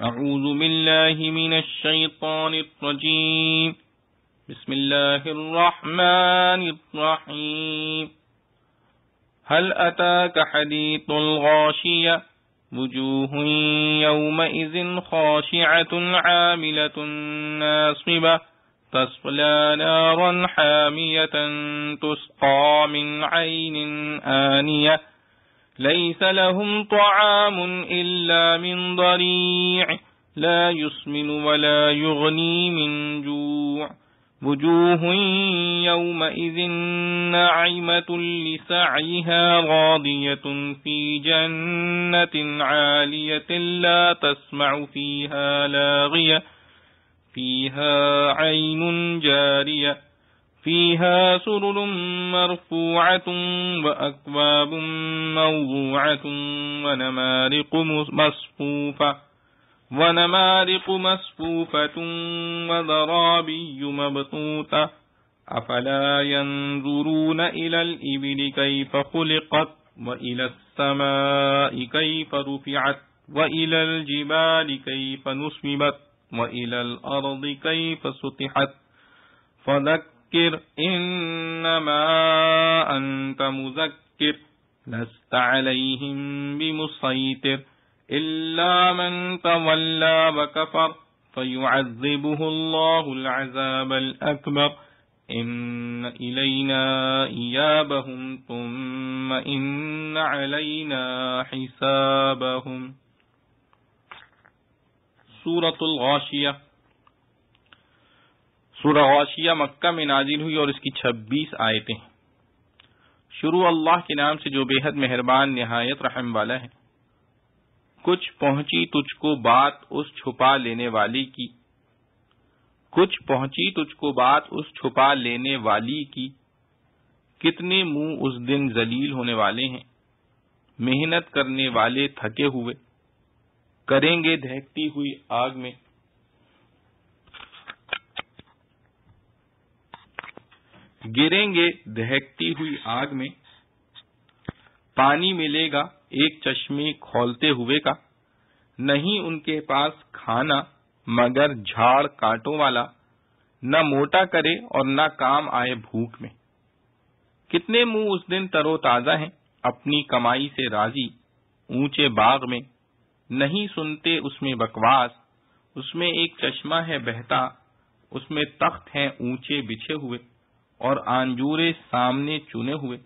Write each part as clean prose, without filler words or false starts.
اعوذ باللہ من الشیطان الرجیم بسم اللہ الرحمن الرحیم هل اتاك حدیث الغاشیہ وجوہ یومئذ خاشعة عاملة ناصبة تصلى نارا حامية تسقى من عين آنية ليس لهم طعام إلا من ضريع لا يسمن ولا يغني من جوع وجوه يومئذ ناعمة لسعيها راضية في جنة عالية لا تسمع فيها لاغية فيها عين جارية فيها سرر مرفوعة وأكواب موضوعة ونمارق مصفوفة وزرابي مبثوثة أفلا ينظرون إلى الإبل كيف خلقت وإلى السماء كيف رفعت وإلى الجبال كيف نصبت وإلى الأرض كيف سطحت فذكر إنما أنت مذكر لست عليهم بمسيطر إلا من تولى وكفر فيعذبه الله العذاب الأكبر إن إلينا إيابهم ثم إن علينا حسابهم. سورۃ الغاشیہ. سورہ غاشیہ مکہ میں نازل ہوئی اور اس کی 26 آیتیں. شروع اللہ کے نام سے جو بے حد مہربان نہایت رحم والا ہے. کچھ پہنچی تجھ کو بات اس چھپا لینے والی کی، کچھ پہنچی تجھ کو بات اس چھپا لینے والی کی، کتنے منہ اس دن ذلیل ہونے والے ہیں، محنت کرنے والے تھکے ہوئے، کریں گے دہکتی ہوئی آگ میں. گریں گے دہکتی ہوئی آگ میں، پانی ملے گا ایک چشمے کھولتے ہوئے کا، نہیں ان کے پاس کھانا مگر جھاڑ کانٹوں والا، نہ موٹا کرے اور نہ کام آئے بھوک میں. کتنے منہ اس دن تر و تازہ ہیں، اپنی کمائی سے راضی، اونچے باغ میں، نہیں سنتے اس میں بکواس. اس میں ایک چشمہ ہے بہتا، اس میں تخت ہیں اونچے بچھے ہوئے، اور آنجورے سامنے چنے ہوئے،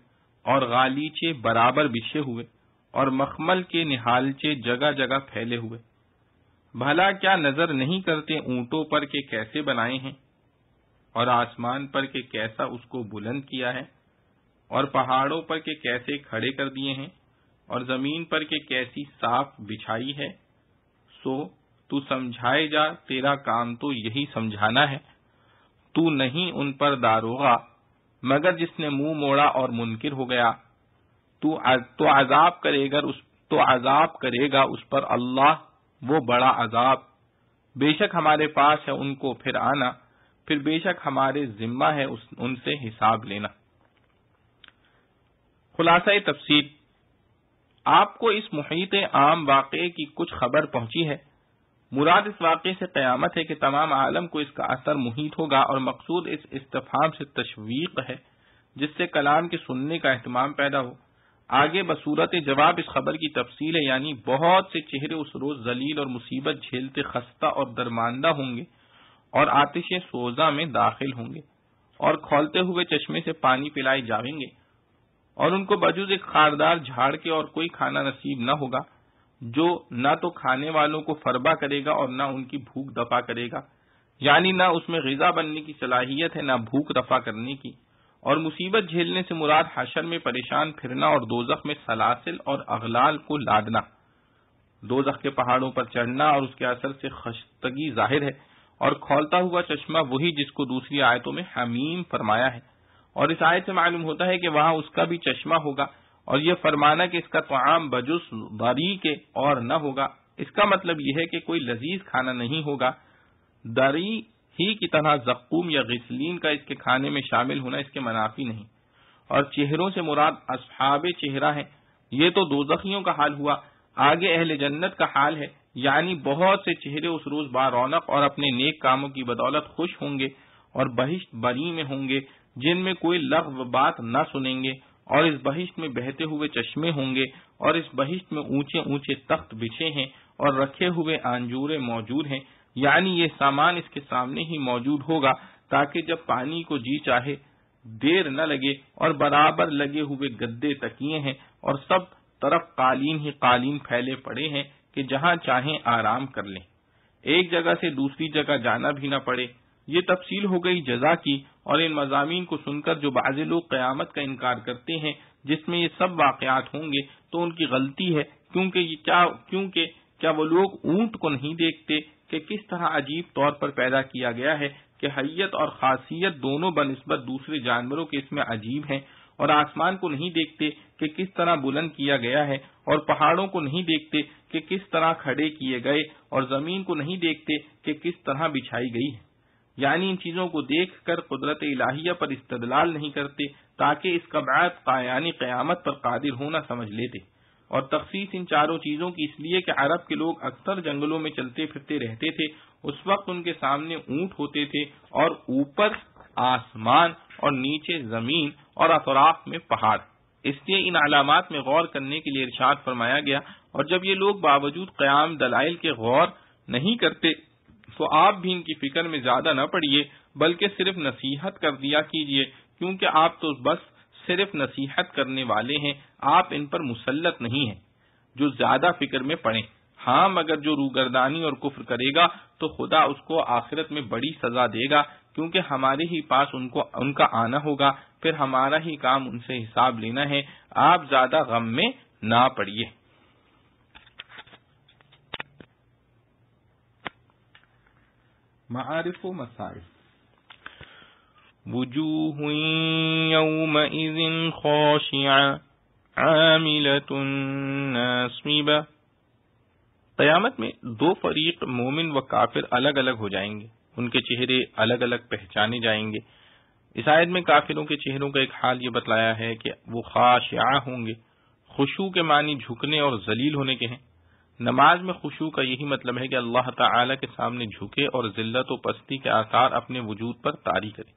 اور غالیچے برابر بچھے ہوئے، اور مخمل کے نہالچے جگہ جگہ پھیلے ہوئے. بھلا کیا نظر نہیں کرتے اونٹوں پر کہ کیسے بنائے ہیں، اور آسمان پر کہ کیسا اس کو بلند کیا ہے، اور پہاڑوں پر کہ کیسے کھڑے کر دیے ہیں، اور زمین پر کہ کیسی صاف بچھائی ہے. سو تو سمجھائے جا، تیرا کام تو یہی سمجھانا ہے. تو نہیں ان پر داروغہ مگر جس نے منہ موڑا اور منکر ہو گیا. تو عذاب کرے گا اس پر اللہ وہ بڑا عذاب. بے شک ہمارے پاس ہے ان کو پھر آنا، پھر بے شک ہمارے ذمہ ہے ان سے حساب لینا. خلاصہ تفسیر، آپ کو اس محیط عام واقعے کی کچھ خبر پہنچی ہے. مراد اس واقعے سے قیامت ہے کہ تمام عالم کو اس کا اثر محیط ہوگا، اور مقصود اس استفہام سے تشویق ہے جس سے کلام کے سننے کا اہتمام پیدا ہو. آگے بصورت جواب اس خبر کی تفصیل ہے، یعنی بہت سے چہرے اس روز ذلیل اور مصیبت جھیلتے خستہ اور درماندہ ہوں گے، اور آتش سوزاں میں داخل ہوں گے، اور کھولتے ہوئے چشمے سے پانی پلائے جائیں گے، اور ان کو بجز ایک خاردار جھاڑ کے اور کوئی کھانا نصیب نہ ہوگا جو نہ تو کھانے والوں کو فربا کرے گا اور نہ ان کی بھوک دفع کرے گا. یعنی نہ اس میں غذا بننے کی صلاحیت ہے نہ بھوک دفع کرنے کی. اور مصیبت جھیلنے سے مراد حشر میں پریشان پھرنا اور دوزخ میں سلاسل اور اغلال کو لادنا. دوزخ کے پہاڑوں پر چڑھنا اور اس کے اثر سے خستگی ظاہر ہے. اور کھولتا ہوا چشمہ وہی جس کو دوسری آیتوں میں حمیم فرمایا ہے، اور اس آیت سے معلوم ہوتا ہے کہ وہاں اس کا بھی چشمہ ہوگا. اور یہ فرمانا کہ اس کا طعام بجز دری کے اور نہ ہوگا، اس کا مطلب یہ ہے کہ کوئی لذیذ کھانا نہیں ہوگا. دری ہی کی طرح زقوم یا غسلین کا اس کے کھانے میں شامل ہونا اس کے منافی نہیں. اور چہروں سے مراد اصحاب چہرہ ہیں. یہ تو دوزخیوں کا حال ہوا. آگے اہل جنت کا حال ہے یعنی بہت سے چہرے اس روز بارونق اور اپنے نیک کاموں کی بدولت خوش ہوں گے اور بہشت بری میں ہوں گے جن میں کوئی لغو بات نہ سنیں گے، اور اس بہشت میں بہتے ہوئے چشمے ہوں گے، اور اس بہشت میں اونچے اونچے تخت بچھے ہیں اور رکھے ہوئے آنجورے موجود ہیں، یعنی یہ سامان اس کے سامنے ہی موجود ہوگا تاکہ جب پانی کو جی چاہے دیر نہ لگے، اور برابر لگے ہوئے گدے تکیے ہیں اور سب طرف قالین ہی قالین پھیلے پڑے ہیں کہ جہاں چاہیں آرام کر لیں، ایک جگہ سے دوسری جگہ جانا بھی نہ پڑے۔ یہ تفصیل ہو گئی جزا کی، اور ان مضامین کو سن کر جو بعض لوگ قیامت کا انکار کرتے ہیں جس میں یہ سب واقعات ہوں گے تو ان کی غلطی ہے، کیونکہ کیا وہ لوگ اونٹ کو نہیں دیکھتے کہ کس طرح عجیب طور پر پیدا کیا گیا ہے کہ حیت اور خاصیت دونوں بنسبت دوسرے جانوروں کے اس میں عجیب ہیں، اور آسمان کو نہیں دیکھتے کہ کس طرح بلند کیا گیا ہے، اور پہاڑوں کو نہیں دیکھتے کہ کس طرح کھڑے کیے گئے، اور زمین کو نہیں دیکھتے کہ کس طرح بچھائی گئی ہے، یعنی ان چیزوں کو دیکھ کر قدرت الہیہ پر استدلال نہیں کرتے تاکہ اس کا بعد یعنی قیامت پر قادر ہونا سمجھ لیتے۔ اور تخصیص ان چاروں چیزوں کی اس لیے کہ عرب کے لوگ اکثر جنگلوں میں چلتے پھرتے رہتے تھے، اس وقت ان کے سامنے اونٹ ہوتے تھے، اور اوپر آسمان اور نیچے زمین اور اطراف میں پہاڑ، اس لیے ان علامات میں غور کرنے کے لیے ارشاد فرمایا گیا۔ اور جب یہ لوگ باوجود قیام دلائل کے غور نہیں کرتے تو آپ بھی ان کی فکر میں زیادہ نہ پڑیے، بلکہ صرف نصیحت کر دیا کیجیے، کیونکہ آپ تو بس صرف نصیحت کرنے والے ہیں، آپ ان پر مسلط نہیں ہیں جو زیادہ فکر میں پڑیں۔ ہاں، مگر جو روگردانی اور کفر کرے گا تو خدا اس کو آخرت میں بڑی سزا دے گا، کیونکہ ہمارے ہی پاس ان کا آنا ہوگا، پھر ہمارا ہی کام ان سے حساب لینا ہے، آپ زیادہ غم میں نہ پڑیے۔ معارف و مسائل۔ وجوہ یومئذ خاشعہ عاملۃ ناصبہ۔ قیامت میں دو فریق مومن و کافر الگ الگ ہو جائیں گے، ان کے چہرے الگ الگ پہچانے جائیں گے۔ اس آیت میں کافروں کے چہروں کا ایک حال یہ بتلایا ہے کہ وہ خاشعہ ہوں گے۔ خشوع کے معنی جھکنے اور ذلیل ہونے کے ہیں۔ نماز میں خشوع کا یہی مطلب ہے کہ اللہ تعالی کے سامنے جھکے اور ذلت و پستی کے آثار اپنے وجود پر طاری کرے۔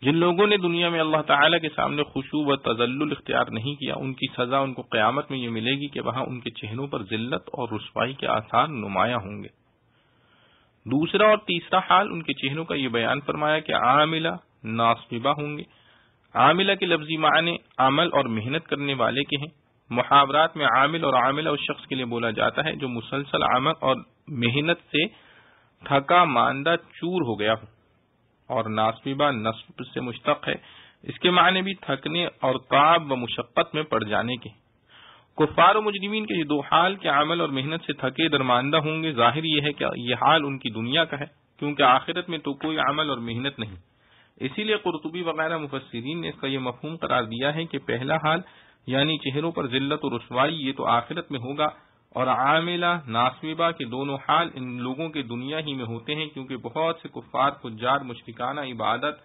جن لوگوں نے دنیا میں اللہ تعالی کے سامنے خشوع و تذلل اختیار نہیں کیا، ان کی سزا ان کو قیامت میں یہ ملے گی کہ وہاں ان کے چہروں پر ذلت اور رسوائی کے آثار نمایاں ہوں گے۔ دوسرا اور تیسرا حال ان کے چہروں کا یہ بیان فرمایا کہ عاملہ ناصبہ ہوں گے۔ عاملہ کے لفظی معنی عمل اور محنت کرنے والے کے ہیں۔ محاورات میں عامل اور عاملہ اس شخص کے لیے بولا جاتا ہے جو مسلسل عمل اور محنت سے تھکا ماندہ چور ہو گیا ہو، اور ناصبہ نصب سے مشتق ہے، اس کے معنی بھی تھکنے اور تعب و مشقت میں پڑ جانے کے۔ کفار و مجرمین کے یہ دو حال کہ عمل اور محنت سے تھکے درماندہ ہوں گے، ظاہر یہ ہے کہ یہ حال ان کی دنیا کا ہے، کیونکہ آخرت میں تو کوئی عمل اور محنت نہیں۔ اسی لیے قرطبی وغیرہ مفسرین نے اس کا یہ مفہوم قرار دیا ہے کہ پہلا حال یعنی چہروں پر ذلت و رسوائی یہ تو آخرت میں ہوگا، اور عاملہ ناصبہ کے دونوں حال ان لوگوں کے دنیا ہی میں ہوتے ہیں، کیونکہ بہت سے کفار فجار مشرکانہ عبادت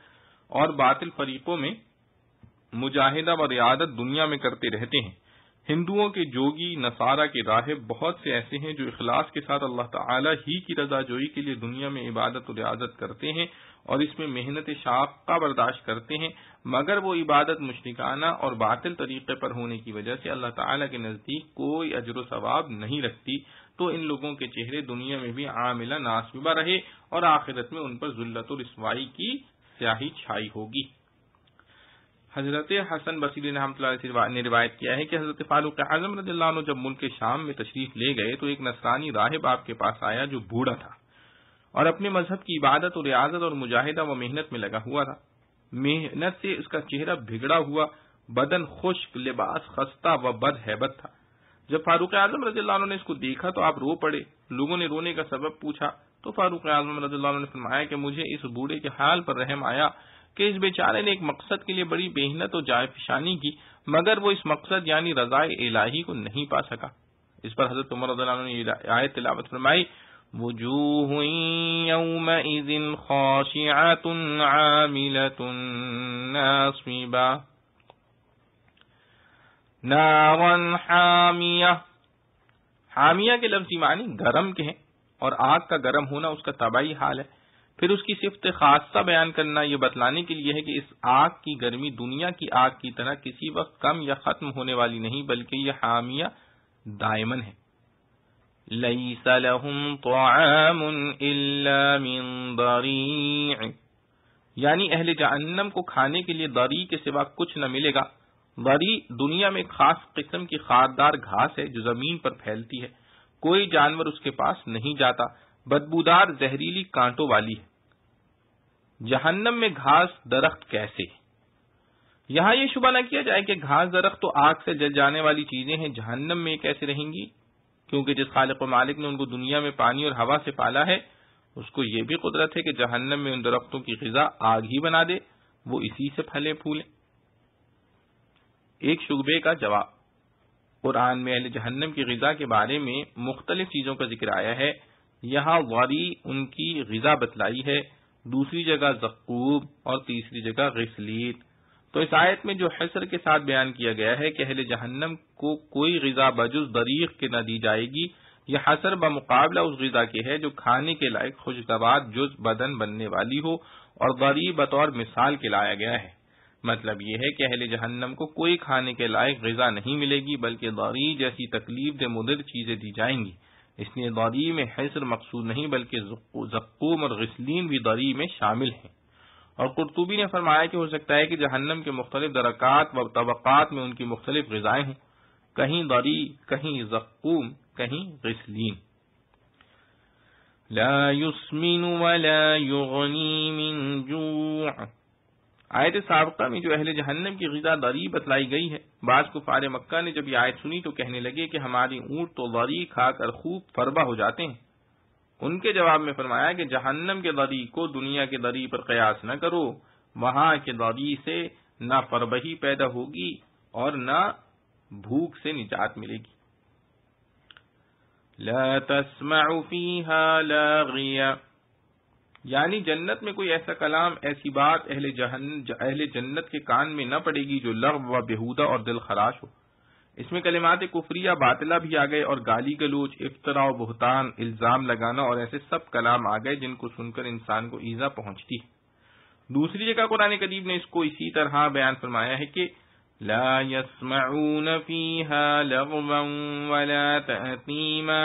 اور باطل فریقوں میں مجاہدہ و ریاضت دنیا میں کرتے رہتے ہیں۔ ہندوؤں کے جوگی، نصارہ کے راہب بہت سے ایسے ہیں جو اخلاص کے ساتھ اللہ تعالی ہی کی رضا جوئی کے لیے دنیا میں عبادت و ریاضت کرتے ہیں اور اس میں محنت شاقہ برداشت کرتے ہیں، مگر وہ عبادت مشرکانہ اور باطل طریقے پر ہونے کی وجہ سے اللہ تعالی کے نزدیک کوئی اجر و ثواب نہیں رکھتی، تو ان لوگوں کے چہرے دنیا میں بھی عاملہ ناصبہ رہے اور آخرت میں ان پر ذلت و رسوائی کی سیاہی چھائی ہوگی۔ حضرت حسن بصری رحمۃ اللہ علیہ نے روایت کیا ہے کہ حضرت فاروق اعظم رضی اللہ عنہ جب ملک شام میں تشریف لے گئے تو ایک نصرانی راہب آپ کے پاس آیا جو بوڑھا تھا اور اپنے مذہب کی عبادت اور ریاضت اور مجاہدہ و محنت میں لگا ہوا تھا۔ محنت سے اس کا چہرہ بگڑا ہوا، بدن خشک، لباس خستہ و بد ہیبت تھا۔ جب فاروق اعظم رضی اللہ عنہ نے اس کو دیکھا تو آپ رو پڑے۔ لوگوں نے رونے کا سبب پوچھا تو فاروق اعظم رضی اللہ عنہ نے فرمایا کہ مجھے اس بوڑھے کے حال پر رحم آیا کہ اس بیچارے نے ایک مقصد کے لیے بڑی محنت و جائفشانی کی، مگر وہ اس مقصد یعنی رضائے الہی کو نہیں پا سکا۔ اس پر حضرت عمر رضی اللہ عنہ نے یہ آیت تلاوت فرمائی، وجوہ یومئذ خاشعۃ عاملۃ ناصبہ نارا حامیہ حامیہ کے لفظی معنی گرم کے ہیں، اور آگ کا گرم ہونا اس کا طبعی حال ہے۔ پھر اس کی صفت خاصہ بیان کرنا یہ بتلانے کے لیے ہے کہ اس آگ کی گرمی دنیا کی آگ کی طرح کسی وقت کم یا ختم ہونے والی نہیں، بلکہ یہ حامیہ دائمن ہے۔ لَيْسَ لَهُمْ طَعَامٌ إِلَّا مِنْ ضَرِيعٍ، یعنی اہل جہنم کو کھانے کے لیے ضریع کے سوا کچھ نہ ملے گا۔ ضریع دنیا میں ایک خاص قسم کی خاردار گھاس ہے جو زمین پر پھیلتی ہے، کوئی جانور اس کے پاس نہیں جاتا، بدبودار زہریلی کانٹوں والی ہے۔ جہنم میں گھاس درخت کیسے؟ یہاں یہ شبہ نہ کیا جائے کہ گھاس درخت تو آگ سے جل جانے والی چیزیں ہیں، جہنم میں کیسے رہیں گی؟ کیونکہ جس خالق و مالک نے ان کو دنیا میں پانی اور ہوا سے پالا ہے، اس کو یہ بھی قدرت ہے کہ جہنم میں ان درختوں کی غذا آگ ہی بنا دے، وہ اسی سے پھلے پھولیں۔ ایک شبہے کا جواب، قرآن میں اہل جہنم کی غذا کے بارے میں مختلف چیزوں کا ذکر آیا ہے۔ یہاں ضریع ان کی غذا بتلائی ہے، دوسری جگہ زقوم اور تیسری جگہ غسلین۔ تو اس آیت میں جو حصر کے ساتھ بیان کیا گیا ہے کہ اہل جہنم کو کوئی غذا بجز ضریع کے نہ دی جائے گی، یہ حصر بمقابلہ اس غذا کے ہے جو کھانے کے لائق خوشگوار جز بدن بننے والی ہو، اور ضریع بطور مثال کے لایا گیا ہے۔ مطلب یہ ہے کہ اہل جہنم کو کوئی کھانے کے لائق غذا نہیں ملے گی، بلکہ ضریع جیسی تکلیف دہ مضر چیزیں دی جائیں گی۔ اس لیے ضریع میں حصر مقصود نہیں، بلکہ زقوم اور غسلین بھی ضریع میں شامل ہیں۔ اور قرطبی نے فرمایا کہ ہو سکتا ہے کہ جہنم کے مختلف درکات و طبقات میں ان کی مختلف غذائیں ہوں، کہیں ضریع، کہیں زقوم، کہیں غسلین۔ لا يسمن ولا يغنی من جوع، آیت سابقہ میں جو اہل جہنم کی غذا ضریع بتلائی گئی ہے، بعض کفار مکہ نے جب یہ آیت سنی تو کہنے لگے کہ ہماری اونٹ تو ضریع کھا کر خوب فربہ ہو جاتے ہیں۔ ان کے جواب میں فرمایا کہ جہنم کے ضریع کو دنیا کے ضریع پر قیاس نہ کرو، وہاں کے ضریع سے نہ فربہی پیدا ہوگی اور نہ بھوک سے نجات ملے گی۔ لا تسمع فیہا لاغیہ، یعنی جنت میں کوئی ایسا کلام، ایسی بات اہل جنت کے کان میں نہ پڑے گی جو لغو و بےہودہ اور دل خراش ہو۔ اس میں کلمات کفریہ باطلہ بھی آ گئے، اور گالی گلوچ، افتراء و بہتان، الزام لگانا اور ایسے سب کلام آ گئے جن کو سن کر انسان کو ایذا پہنچتی ہے۔ دوسری جگہ قرآن کریم نے اس کو اسی طرح بیان فرمایا ہے کہ لا يسمعون فيها لغوا ولا تأثیما،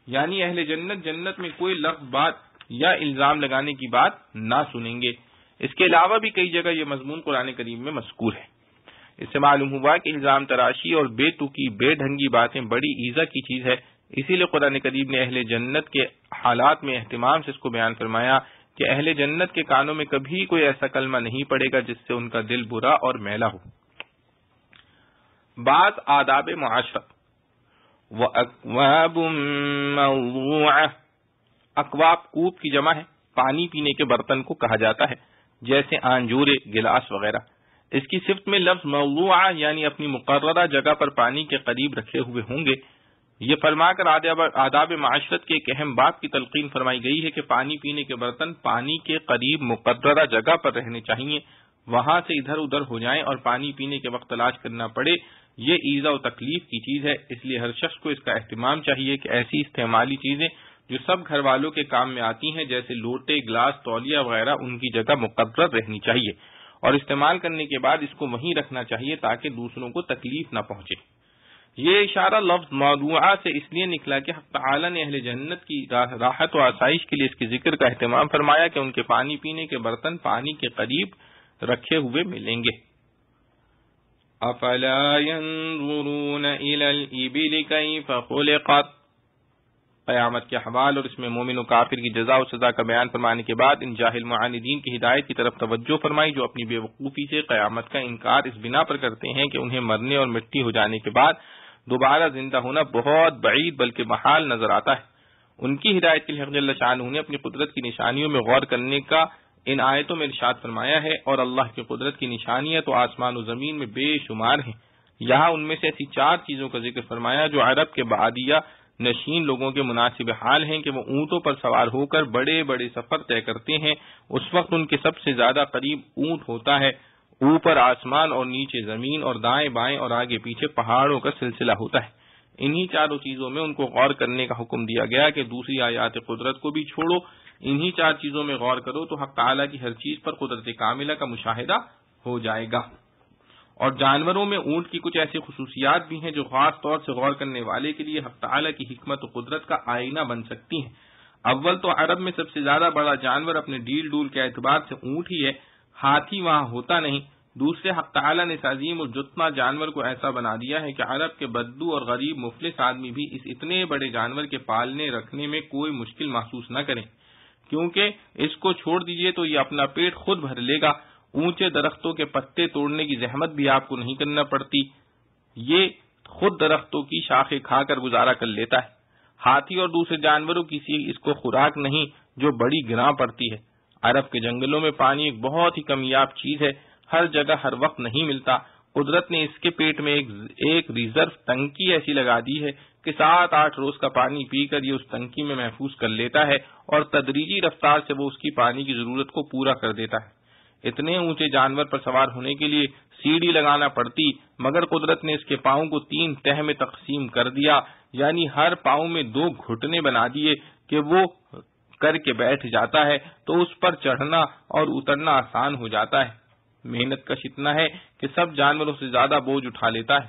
یعنی اہل جنت میں کوئی لغو بات یا الزام لگانے کی بات نہ سنیں گے۔ اس کے علاوہ بھی کئی جگہ یہ مضمون قرآن کریم میں مذکور ہے۔ اس سے معلوم ہوا کہ الزام تراشی اور بے تکی بے ڈھنگی باتیں بڑی ایذا کی چیز ہے، اسی لیے قرآن کریم نے اہل جنت کے حالات میں اہتمام سے اس کو بیان فرمایا کہ اہل جنت کے کانوں میں کبھی کوئی ایسا کلمہ نہیں پڑے گا جس سے ان کا دل برا اور میلا ہو۔ بعض آداب معاشرت، وَأَكْوَابٌ مَوْضُوعَةٌ، اکواب کوب کی جمع ہے، پانی پینے کے برتن کو کہا جاتا ہے، جیسے آنجورے، گلاس وغیرہ۔ اس کی صفت میں لفظ موضوعہ یعنی اپنی مقررہ جگہ پر پانی کے قریب رکھے ہوئے ہوں گے۔ یہ فرما کر آداب معاشرت کے ایک اہم بات کی تلقین فرمائی گئی ہے کہ پانی پینے کے برتن پانی کے قریب مقررہ جگہ پر رہنے چاہیے، وہاں سے ادھر ادھر ہو جائیں اور پانی پینے کے وقت تلاش کرنا پڑے، یہ ایذا و تکلیف کی چیز ہے۔ اس لیے ہر شخص کو اس کا اہتمام چاہیے کہ ایسی استعمالی چیزیں جو سب گھر والوں کے کام میں آتی ہیں، جیسے لوٹے، گلاس، تولیہ وغیرہ، ان کی جگہ مقرر رہنی چاہیے، اور استعمال کرنے کے بعد اس کو وہیں رکھنا چاہیے تاکہ دوسروں کو تکلیف نہ پہنچے۔ یہ اشارہ لفظ موضوعہ سے اس لیے نکلا کہ حق تعالی نے اہل جنت کی راحت و آسائش کے لیے اس کے ذکر کا اہتمام فرمایا کہ ان کے پانی پینے کے برتن پانی کے قریب رکھے ہوئے ملیں گے۔ افلا ينظرون الى الابل كيف خلقت، قیامت کے احوال اور اس میں مومن و کافر کی جزا و سزا کا بیان فرمانے کے بعد ان جاہل معاندین کی ہدایت کی طرف توجہ فرمائی جو اپنی بے وقوفی سے قیامت کا انکار اس بنا پر کرتے ہیں کہ انہیں مرنے اور مٹی ہو جانے کے بعد دوبارہ زندہ ہونا بہت بعید بلکہ محال نظر آتا ہے۔ ان کی ہدایت کے لیے حق جل شانہ نے اپنی قدرت کی نشانیوں میں غور کرنے کا ان آیتوں میں ارشاد فرمایا ہے، اور اللہ کی قدرت کی نشانیاں تو آسمان و زمین میں بے شمار ہیں۔ یہاں ان میں سے ایسی 4 چیزوں کا ذکر فرمایا جو عرب کے بادیہ نشین لوگوں کے مناسب حال ہیں کہ وہ اونٹوں پر سوار ہو کر بڑے بڑے سفر طے کرتے ہیں۔ اس وقت ان کے سب سے زیادہ قریب اونٹ ہوتا ہے، اوپر آسمان اور نیچے زمین، اور دائیں بائیں اور آگے پیچھے پہاڑوں کا سلسلہ ہوتا ہے۔ انہی چاروں چیزوں میں ان کو غور کرنے کا حکم دیا گیا کہ دوسری آیات قدرت کو بھی چھوڑو، انہی چار چیزوں میں غور کرو تو حق تعالیٰ کی ہر چیز پر قدرت کاملہ کا مشاہدہ ہو جائے گا۔ اور جانوروں میں اونٹ کی کچھ ایسی خصوصیات بھی ہیں جو خاص طور سے غور کرنے والے کے لیے حق تعالیٰ کی حکمت و قدرت کا آئینہ بن سکتی ہیں۔ اول تو عرب میں سب سے زیادہ بڑا جانور اپنے ڈیل ڈول کے اعتبار سے اونٹ ہی ہے، ہاتھی وہاں ہوتا نہیں۔ دوسرے حق تعالیٰ نے عظیم اور جتنا جانور کو ایسا بنا دیا ہے کہ عرب کے بدو اور غریب مفلس آدمی بھی اس اتنے بڑے جانور کے پالنے رکھنے میں کوئی مشکل محسوس نہ کریں، کیونکہ اس کو چھوڑ دیجئے تو یہ اپنا پیٹ خود بھر لے گا۔ اونچے درختوں کے پتے توڑنے کی زحمت بھی آپ کو نہیں کرنا پڑتی، یہ خود درختوں کی شاخیں کھا کر گزارا کر لیتا ہے۔ ہاتھی اور دوسرے جانوروں کی اس کو خوراک نہیں جو بڑی گراں پڑتی ہے۔ عرب کے جنگلوں میں پانی ایک بہت ہی کمیاب چیز ہے، ہر جگہ ہر وقت نہیں ملتا۔ قدرت نے اس کے پیٹ میں ایک ریزرو ٹنکی ایسی لگا دی ہے کہ 7-8 روز کا پانی پی کر یہ اس ٹنکی میں محفوظ کر لیتا ہے اور تدریجی رفتار سے وہ اس کی پانی کی ضرورت کو پورا کر دیتا ہے۔ اتنے اونچے جانور پر سوار ہونے کے لیے سیڑھی لگانا پڑتی، مگر قدرت نے اس کے پاؤں کو 3 تہ میں تقسیم کر دیا، یعنی ہر پاؤں میں 2 گھٹنے بنا دیے کہ وہ کر کے بیٹھ جاتا ہے تو اس پر چڑھنا اور اترنا آسان ہو جاتا ہے۔ محنت کش اتنا ہے کہ سب جانوروں سے زیادہ بوجھ اٹھا لیتا ہے۔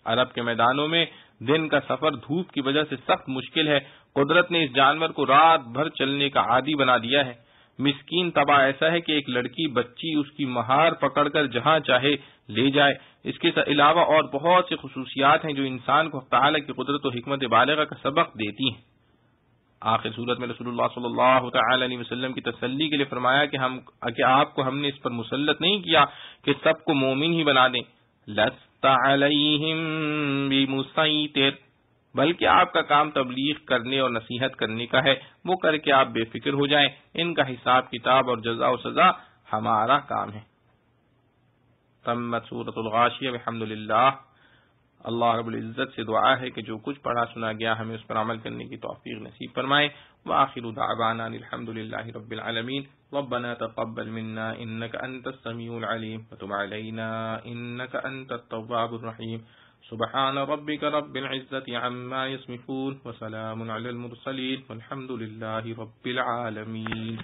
عرب کے میدانوں میں دن کا سفر دھوپ کی وجہ سے سخت مشکل ہے، قدرت نے اس جانور کو رات بھر چلنے کا عادی بنا دیا ہے۔ مسکین طبع ایسا ہے کہ ایک لڑکی بچی اس کی مہار پکڑ کر جہاں چاہے لے جائے۔ اس کے علاوہ اور بہت سی خصوصیات ہیں جو انسان کو تعالیٰ کی قدرت و حکمت بالغہ کا سبق دیتی ہیں۔ آخر صورت میں رسول اللہ صلی اللہ تعالی علیہ وسلم کی تسلی کے لیے فرمایا کہ آپ کو ہم نے اس پر مسلط نہیں کیا کہ سب کو مومن ہی بنا دیں، لست علیہم بمسیطر، بلکہ آپ کا کام تبلیغ کرنے اور نصیحت کرنے کا ہے، وہ کر کے آپ بے فکر ہو جائیں، ان کا حساب کتاب اور جزا و سزا ہمارا کام ہے۔ تمت سورۃ الغاشیہ بحمدللہ۔ اللہ رب العزت سے دعا ہے کہ جو کچھ پڑھا سنا گیا ہمیں اس پر عمل کرنے کی توفیق نصیب فرمائے۔ وآخر دعوانا الحمدللہ رب العالمین۔ ربنا تقبل منا انك انت السميع العليم وتب علينا انك انت التواب الرحيم۔ سبحان ربك رب العزة عما يصفون وسلام على المرسلين والحمد لله رب العالمين۔